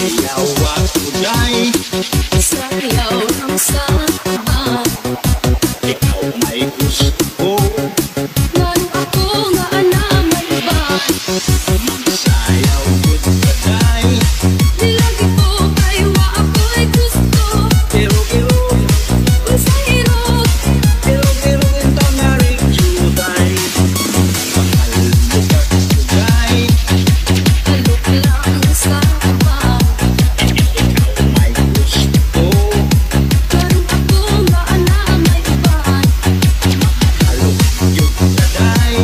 Sayaw ako day, sayaw ng sabat. ikaw may gusto, Ngano ako nga anaman ba? sayaw yun ka day. Nilagi ko kayo wa ako'y gusto. Kiro-kiro, Kung sa hirot, kiro-kiro ito na rin juday. Mahal mo ka juday, alok lang sa sabat. ikaw may gusto, Ngano ako nga anaman ba? mahal yun ka day.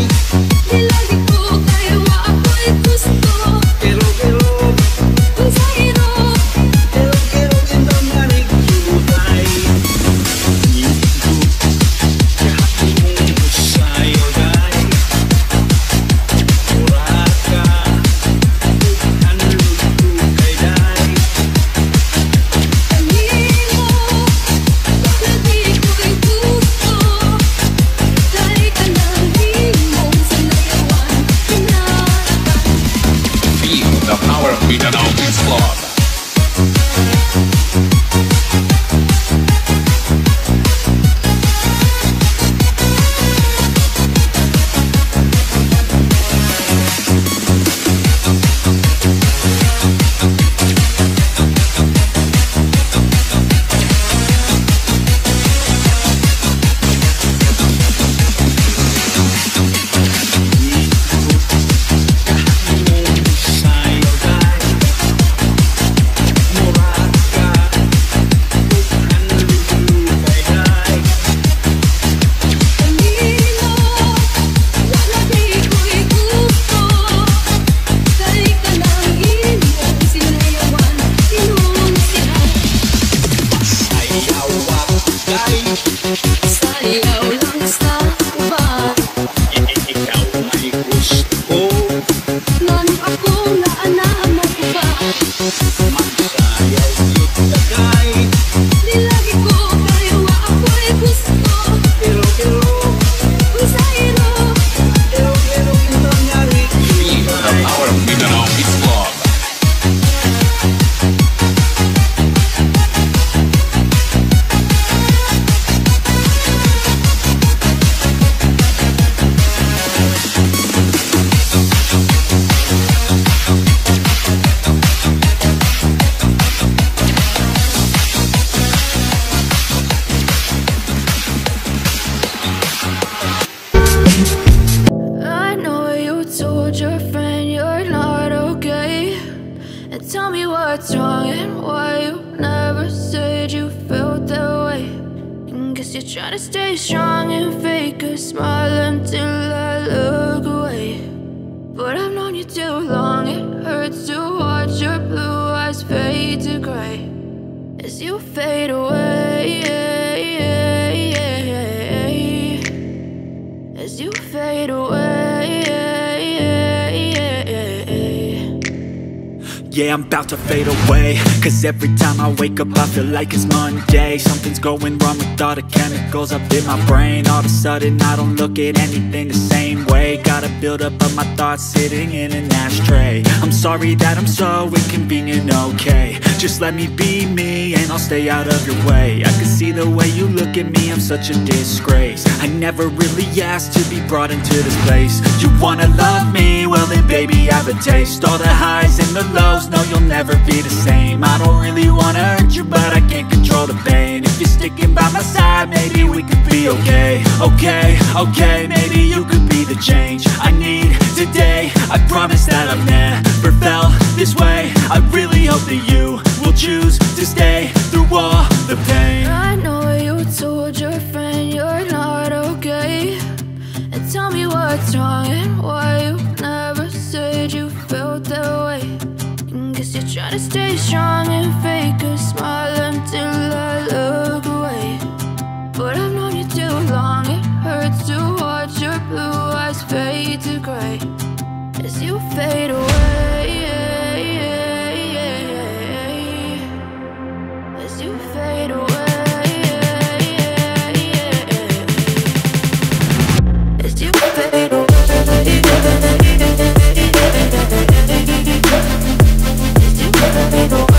Nilagi ko kayo wa ako'y gusto. Kiro-kiro, Kung sa hirot, kiro-kiro ito na rin juday. Sayaw day, mura ka, ang luto kay day. kanino lagi ko'y gusto. Dahil ka ng himong sa layawan, pinarapan. Feel the power of Mindanao Beats Club. Sayaw day, mura ka, ang luto kay day. Kanino lagi ko'y gusto. Dahil ka ng himong sinayawan, pinunsihan. Sayaw ako day, Sayaw lang sa sabat. ikaw may gusto, Ngano ako nga anaman ba? magsayaw yun ka day. Nilagi ko kayo wa ako'y gusto. Kiro-kiro, Kung sa hirot, kiro-kiro ito na rin Feel the juday. power of Mindanao Beats Club. I know you told your friend you're not okay. And tell me what's wrong and why you never said you felt that way. And guess you're trying to stay strong and fake a smile until I look away. But I've known you too long, it hurts to watch your blue eyes fade to gray as you fade away. As you fade away. Yeah, I'm about to fade away. Cause every time I wake up I feel like it's Monday. Something's going wrong with all the chemicals up in my brain. All of a sudden I don't look at anything the same way. Gotta build up of my thoughts sitting in an ashtray. I'm sorry that I'm so inconvenient, okay. Just let me be me and I'll stay out of your way. I can see the way you look at me, I'm such a disgrace. I never really asked to be brought into this place. You wanna love me? Well then baby I have a taste. All the highs and the lows, no you'll never be the same. I don't really wanna hurt you but I can't control the pain. If you're sticking by my side, maybe we could be okay. Okay, maybe you could be the change I need today. I promise that I've never felt this way. I really hope that you will choose to stay through all the pain. I know you told your friend you're not okay. And tell me what's wrong and why you never said you felt that way. And guess you're trying to stay strong and fake a smile until I look away. But I've known you too long, it hurts to watch your blue eyes fade to gray as you fade away. As you fade away. As you fade away. As you fade away.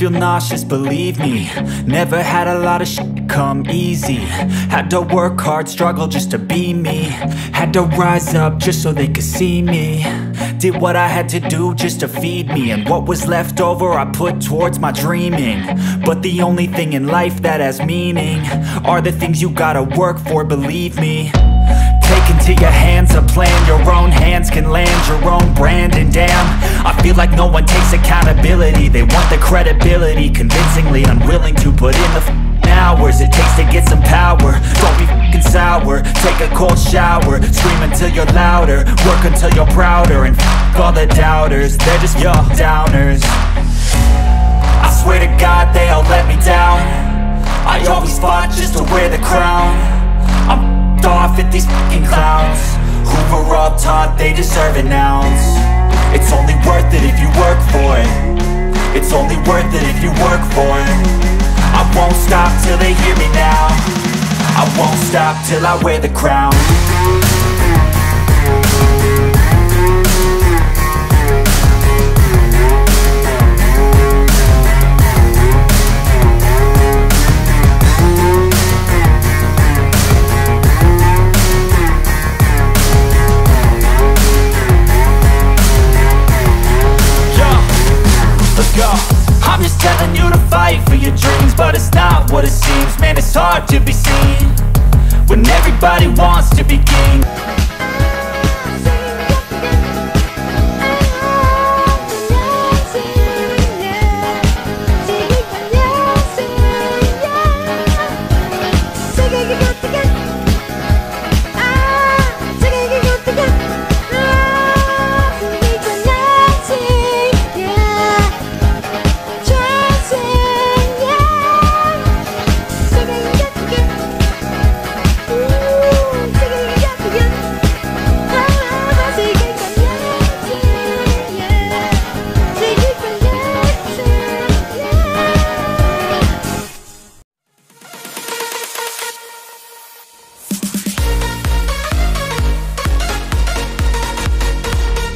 feel nauseous, believe me. Never had a lot of shit come easy. Had to work hard, struggle just to be me. Had to rise up just so they could see me. Did what I had to do just to feed me, and what was left over I put towards my dreaming. But the only thing in life that has meaning are the things you gotta work for, believe me. Take into your hands a plan, your own hands can land your own brand. And damn, I feel like no one takes accountability. They want the credibility, convincingly unwilling to put in the hours it takes to get some power. Don't be f***ing sour, take a cold shower. Scream until you're louder, work until you're prouder. And f*** all the doubters, they're just your downers. I swear to God they all let me down. I always fought just to wear the crown. I'm off at these fucking clowns who were all taught they deserve an ounce. It's only worth it if you work for it. It's only worth it if you work for it. I won't stop till they hear me now. I won't stop till I wear the crown. I'm just telling you to fight for your dreams, but it's not what it seems. Man, it's hard to be seen when everybody wants to be king.